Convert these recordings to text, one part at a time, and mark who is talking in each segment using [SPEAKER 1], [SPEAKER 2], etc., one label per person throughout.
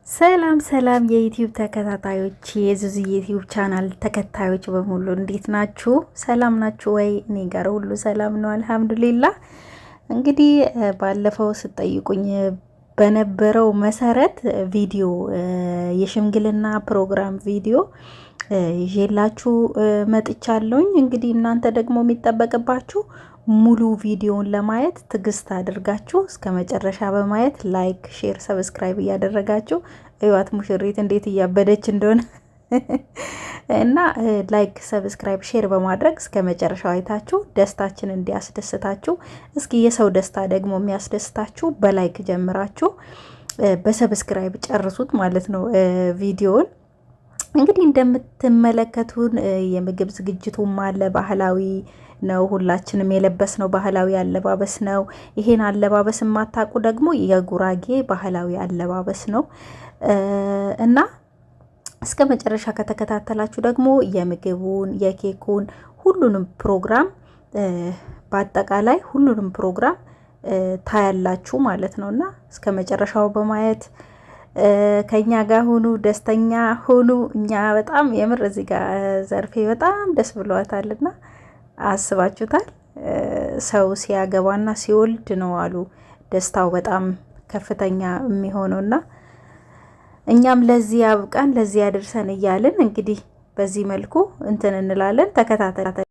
[SPEAKER 1] ሰላም ሰላም የዩቲዩብ ተከታታዮች የዙዙ ዩቲዩብ ቻናል ተከታዮች በሙሉ እንዴት ናችሁ? ሰላም ናችሁ ወይ? እኔ ጋር ሁሉ ሰላም ነው አልሐምዱሊላህ። እንግዲህ ባለፈው ስጠይቁኝ በነበረው መሰረት ቪዲዮ የሽምግልና ፕሮግራም ቪዲዮ ይዤላችሁ መጥቻለሁኝ። እንግዲህ እናንተ ደግሞ የሚጠበቅባችሁ ሙሉ ቪዲዮውን ለማየት ትግስት አድርጋችሁ እስከ መጨረሻ በማየት ላይክ፣ ሼር፣ ሰብስክራይብ እያደረጋችሁ እዩዋት ሙሽሪት እንዴት እያበደች እንደሆነ እና ላይክ፣ ሰብስክራይብ፣ ሼር በማድረግ እስከ መጨረሻው አይታችሁ ደስታችን እንዲያስደስታችሁ፣ እስኪ የሰው ደስታ ደግሞ የሚያስደስታችሁ በላይክ ጀምራችሁ በሰብስክራይብ ጨርሱት ማለት ነው ቪዲዮውን። እንግዲህ እንደምትመለከቱን የምግብ ዝግጅቱም አለ። ባህላዊ ነው። ሁላችንም የለበስነው ባህላዊ አለባበስ ነው። ይሄን አለባበስ የማታውቁ ደግሞ የጉራጌ ባህላዊ አለባበስ ነው እና እስከ መጨረሻ ከተከታተላችሁ ደግሞ የምግቡን፣ የኬኩን፣ ሁሉንም ፕሮግራም በአጠቃላይ ሁሉንም ፕሮግራም ታያላችሁ ማለት ነው እና እስከ መጨረሻው በማየት ከኛ ጋር ሁኑ፣ ደስተኛ ሁኑ። እኛ በጣም የምር እዚህ ጋር ዘርፌ በጣም ደስ ብሏታልና አስባችሁታል። ሰው ሲያገባና ሲወልድ ነው አሉ ደስታው በጣም ከፍተኛ የሚሆነውና እኛም ለዚህ ያብቃን፣ ለዚህ ያድርሰን እያልን እንግዲህ በዚህ መልኩ እንትን እንላለን። ተከታተሉ።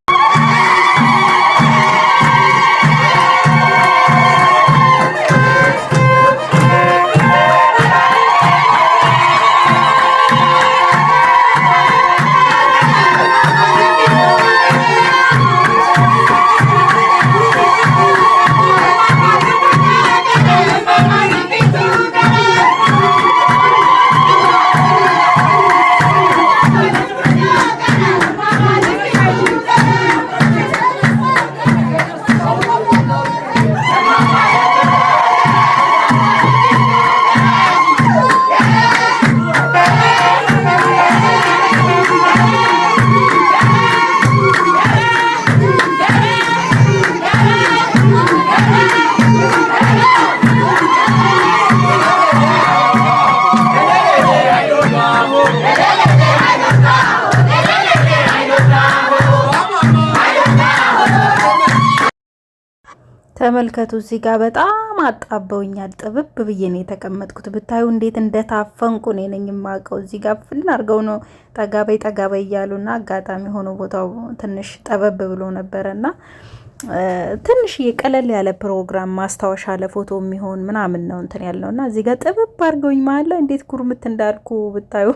[SPEAKER 1] ተመልከቱ። እዚህ ጋር በጣም አጣበውኛል። ጥብብ ብዬ ነው የተቀመጥኩት። ብታዩ እንዴት እንደታፈንኩ እኔ ነኝ የማውቀው። እዚህ ጋር ፍልን አድርገው ነው ጠጋበይ እያሉና አጋጣሚ ሆኖ ቦታው ትንሽ ጠበብ ብሎ ነበረና ትንሽ የቀለል ያለ ፕሮግራም ማስታወሻ ለፎቶ የሚሆን ምናምን ነው እንትን ያለውና እዚህ ጋር ጥብብ አድርገውኝ ማለት ላይ እንዴት ኩርምት እንዳልኩ ብታዩ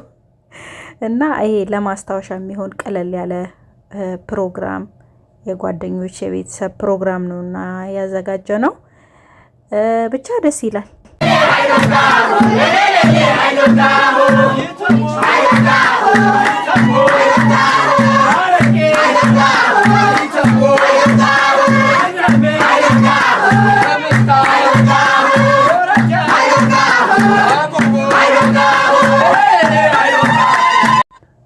[SPEAKER 1] እና ይሄ ለማስታወሻ የሚሆን ቀለል ያለ ፕሮግራም የጓደኞች የቤተሰብ ፕሮግራም ነውና ያዘጋጀ ነው። ብቻ ደስ ይላል።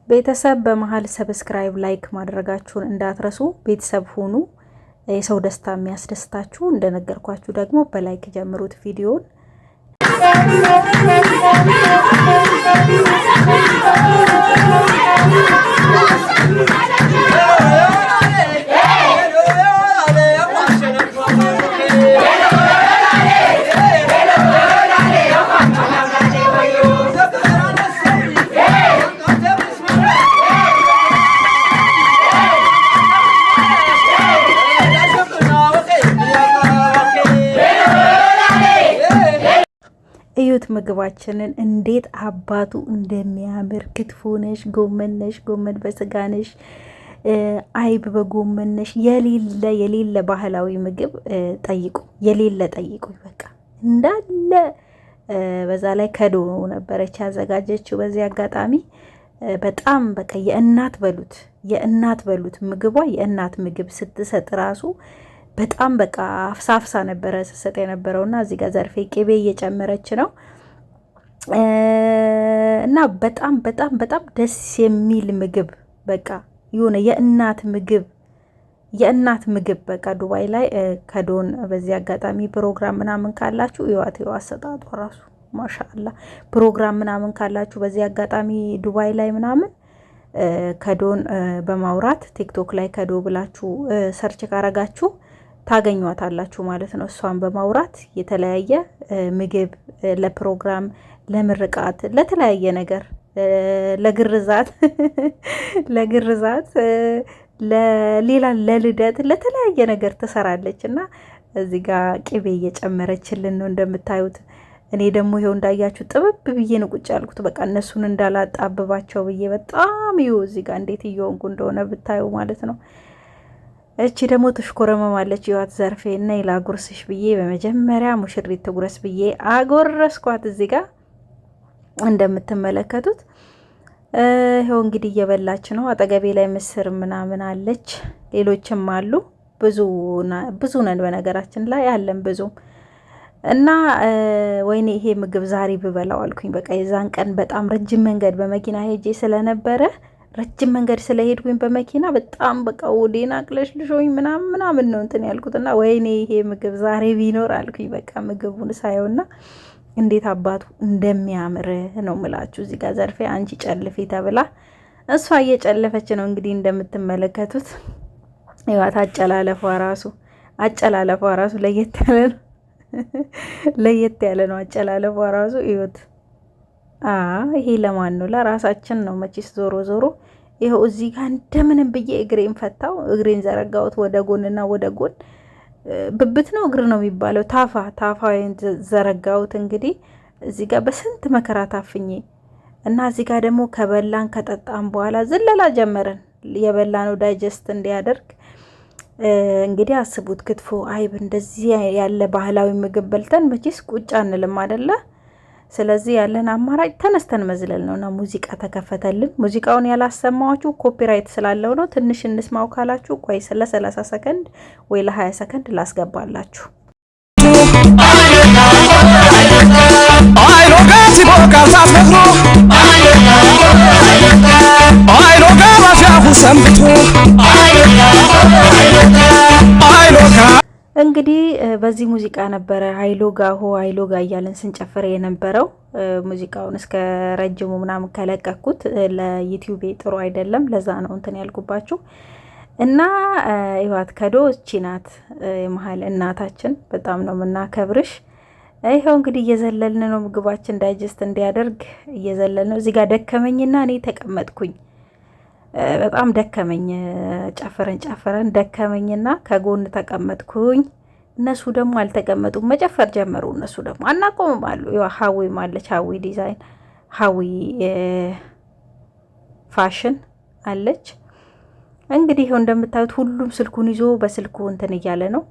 [SPEAKER 1] ቤተሰብ በመሀል ሰብስክራይብ ላይክ ማድረጋችሁን እንዳትረሱ። ቤተሰብ ሁኑ። የሰው ደስታ የሚያስደስታችሁ እንደነገርኳችሁ ደግሞ በላይክ ጀምሩት ቪዲዮን። እዩት ምግባችንን እንዴት አባቱ እንደሚያምር። ክትፎ ነሽ፣ ጎመን ነሽ፣ ጎመን በስጋ ነሽ፣ አይብ በጎመን ነሽ። የሌለ ባህላዊ ምግብ ጠይቁ፣ የሌለ ጠይቁ። በቃ እንዳለ በዛ ላይ ከዶ ነበረች ያዘጋጀችው። በዚህ አጋጣሚ በጣም በቃ የእናት በሉት ምግቧ የእናት ምግብ ስትሰጥ ራሱ በጣም በቃ አፍሳፍሳ ነበረ ስትሰጥ የነበረውና እዚህ ጋር ዘርፌ ቅቤ እየጨመረች ነው እና በጣም በጣም በጣም ደስ የሚል ምግብ በቃ የሆነ የእናት ምግብ በቃ ዱባይ ላይ ከዶን በዚህ አጋጣሚ ፕሮግራም ምናምን ካላችሁ ይዋት አሰጣጧ ራሱ ማሻአላ። ፕሮግራም ምናምን ካላችሁ በዚህ አጋጣሚ ዱባይ ላይ ምናምን ከዶን በማውራት ቲክቶክ ላይ ከዶ ብላችሁ ሰርች ካረጋችሁ ታገኟታላችሁ ማለት ነው። እሷን በማውራት የተለያየ ምግብ ለፕሮግራም፣ ለምርቃት፣ ለተለያየ ነገር ለግርዛት ለሌላ ለልደት ለተለያየ ነገር ትሰራለች እና እዚህ ጋር ቅቤ እየጨመረችልን ነው እንደምታዩት። እኔ ደግሞ ይሄው እንዳያችሁ ጥብብ ብዬ ነው ቁጭ ያልኩት። በቃ እነሱን እንዳላጣብባቸው ብዬ በጣም ይኸው እዚህ ጋር እንዴት እየሆንኩ እንደሆነ ብታዩ ማለት ነው። እቺ ደግሞ ትሽኮረመማለች። ይዋት ዘርፌ እና ላጉርስሽ ብዬ በመጀመሪያ ሙሽሪት ትጉረስ ብዬ አጎረስኳት። እዚህ ጋር እንደምትመለከቱት ይኸው እንግዲህ እየበላች ነው። አጠገቤ ላይ ምስር ምናምን አለች፣ ሌሎችም አሉ። ብዙ ነን በነገራችን ላይ አለን ብዙ እና ወይኔ ይሄ ምግብ ዛሬ ብበላው አልኩኝ። በቃ የዛን ቀን በጣም ረጅም መንገድ በመኪና ሄጄ ስለነበረ ረጅም መንገድ ስለሄድኩኝ በመኪና በጣም በቃ ወዴና አቅለሽልሾኝ ምናምን ነው እንትን ያልኩትና ወይኔ ይሄ ምግብ ዛሬ ቢኖር አልኩኝ። በቃ ምግቡን ሳየውና እንዴት አባቱ እንደሚያምር ነው ምላችሁ። እዚህ ጋር ዘርፌ አንቺ ጨልፊ ተብላ እሷ እየጨለፈች ነው እንግዲህ እንደምትመለከቱት። ይዋት አጨላለፏ ራሱ ለየት ያለ ነው አጨላለፏ ራሱ ይወት። ይሄ ለማን ነው? ለራሳችን ነው መቼስ። ዞሮ ዞሮ ይኸው እዚህ ጋር እንደምንም ብዬ እግሬን ፈታው። እግሬን ዘረጋሁት ወደ ጎንና ወደ ጎን። ብብት ነው እግር ነው የሚባለው? ታፋዬን ዘረጋሁት። እንግዲህ እዚህ ጋር በስንት መከራ ታፍኜ እና እዚህ ጋር ደግሞ ከበላን ከጠጣን በኋላ ዝለላ ጀመረን። የበላነው ዳይጀስት እንዲያደርግ እንግዲህ አስቡት። ክትፎ፣ አይብ እንደዚህ ያለ ባህላዊ ምግብ በልተን መቼስ ቁጭ አንልም አይደለ? ስለዚህ ያለን አማራጭ ተነስተን መዝለል ነውና ሙዚቃ ተከፈተልን። ሙዚቃውን ያላሰማችሁ ኮፒራይት ስላለው ነው። ትንሽ እንስማው ካላችሁ ቆይ ስለ 30 ሰከንድ ወይ ለ20 ሰከንድ ላስገባላችሁ። እንግዲህ በዚህ ሙዚቃ ነበረ ሀይሎጋ እያለን ስንጨፍር የነበረው። ሙዚቃውን እስከ ረጅሙ ምናምን ከለቀኩት ለዩቲዩብ ጥሩ አይደለም፣ ለዛ ነው እንትን ያልኩባችሁ። እና ይዋት ከዶ እቺ ናት የመሀል እናታችን፣ በጣም ነው የምናከብርሽ። ይኸው እንግዲህ እየዘለልን ነው፣ ምግባችን ዳይጀስት እንዲያደርግ እየዘለልን ነው። እዚህ ጋር ደከመኝና እኔ ተቀመጥኩኝ። በጣም ደከመኝ። ጨፈረን ደከመኝና ከጎን ተቀመጥኩኝ። እነሱ ደግሞ አልተቀመጡም፣ መጨፈር ጀመሩ። እነሱ ደግሞ አናቆምም አሉ። ሀዊ ማለች፣ ሀዊ ዲዛይን፣ ሀዊ ፋሽን አለች። እንግዲህ ይኸው እንደምታዩት ሁሉም ስልኩን ይዞ በስልኩ እንትን እያለ ነው።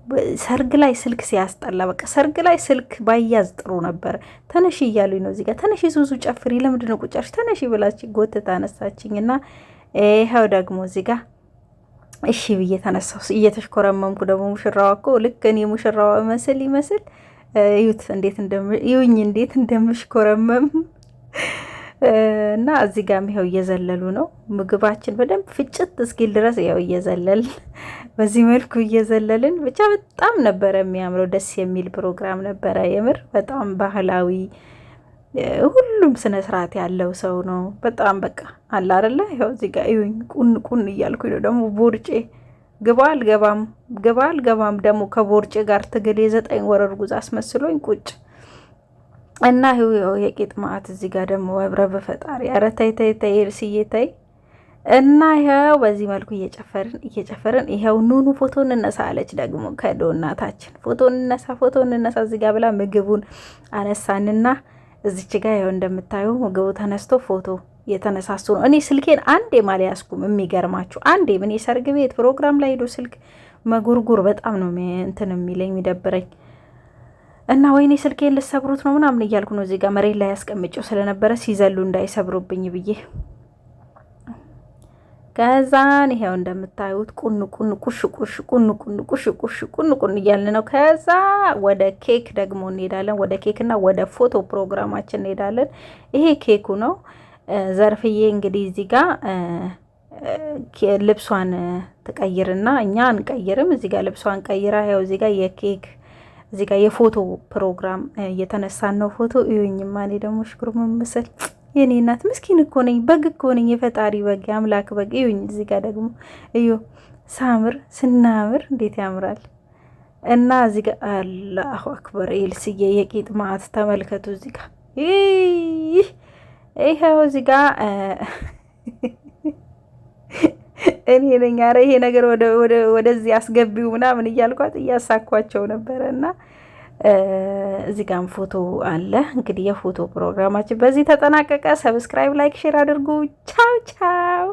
[SPEAKER 1] ሰርግ ላይ ስልክ ሲያስጠላ፣ በቃ ሰርግ ላይ ስልክ ባያዝ ጥሩ ነበር። ተነሺ እያሉኝ ነው። እዚህ ጋር ተነሺ ዙዙ ጨፍሪ፣ ለምንድን ነው ቁጫሽ? ተነሺ ብላች ጎትታ አነሳችኝና ይኸው ደግሞ እዚህ ጋር እሺ ብዬ ተነሳሁ። እየተሽኮረመምኩ ደግሞ ሙሽራዋ እኮ ልክ እኔ ሙሽራዋ ይመስል እዩት፣ እንዴት እንደምሽኮረመም እና እዚህ ጋር ይኸው እየዘለሉ ነው። ምግባችን በደንብ ፍጭት እስኪል ድረስ ይኸው እየዘለልን በዚህ መልኩ እየዘለልን ብቻ በጣም ነበረ የሚያምረው። ደስ የሚል ፕሮግራም ነበረ። የምር በጣም ባህላዊ፣ ሁሉም ስነ ስርዓት ያለው ሰው ነው። በጣም በቃ አለ አይደለ? ይኸው እዚህ ጋር ይሁን ቁን እያልኩኝ ነው። ደግሞ ቦርጬ ግባ አልገባም ደግሞ ከቦርጬ ጋር ትግል የ9 ወር እርጉዝ አስመስሎኝ ቁጭ እና ይኸው የቄጥ ማዕት እዚህ ጋር ደግሞ ወብረ በፈጣሪ ኧረ ተይ እርስዬ ተይ። እና ይኸው በዚህ መልኩ እየጨፈርን ይኸው ኑኑ ፎቶ እንነሳ አለች ደግሞ ከዶ እናታችን። ፎቶ እንነሳ እዚህ ጋር ብላ ምግቡን አነሳንና እዚች ጋር ይኸው እንደምታዩ ምግቡ ተነስቶ ፎቶ የተነሳሱ ነው። እኔ ስልኬን አንዴ ማልያዝኩም። የሚገርማችሁ አንዴ ምን የሰርግ ቤት ፕሮግራም ላይ ሄዶ ስልክ መጉርጉር በጣም ነው እንትን የሚለኝ የሚደብረኝ። እና ወይኔ ስልኬን ልሰብሩት ነው ምናምን እያልኩ ነው እዚህ ጋር መሬት ላይ ያስቀምጬው ስለነበረ ሲዘሉ እንዳይሰብሩብኝ ብዬ። ከዛን ይሄው እንደምታዩት ቁን እያልን ነው። ከዛ ወደ ኬክ ደግሞ እንሄዳለን። ወደ ኬክና ወደ ፎቶ ፕሮግራማችን እንሄዳለን። ይሄ ኬኩ ነው። ዘርፍዬ እንግዲህ እዚህ ጋር ልብሷን ትቀይርና እኛ አንቀይርም። እዚህ ጋር ልብሷን ቀይራ ይኸው እዚህ ጋር የኬክ እዚህ ጋር የፎቶ ፕሮግራም እየተነሳን ነው። ፎቶ እዩኝማ። እኔ ደግሞ ሽኩር መመሰል የኔ እናት ምስኪን እኮ ነኝ፣ በግ እኮ ነኝ፣ የፈጣሪ በግ፣ የአምላክ በግ። እዩኝ። እዚህ ጋር ደግሞ እዩ፣ ሳምር ስናምር እንዴት ያምራል! እና እዚህ ጋር አላሁ አክበር ኤልስዬ የቂጥ ማዕት ተመልከቱ። እዚህ ጋር ይኸው እዚህ ጋር እኔ ነኝ። ኧረ ይሄ ነገር ወደዚህ አስገቢው ምናምን እያልኳት እያሳኳቸው ነበረ። እና እዚህ ጋርም ፎቶ አለ። እንግዲህ የፎቶ ፕሮግራማችን በዚህ ተጠናቀቀ። ሰብስክራይብ፣ ላይክ፣ ሼር አድርጉ። ቻው ቻው።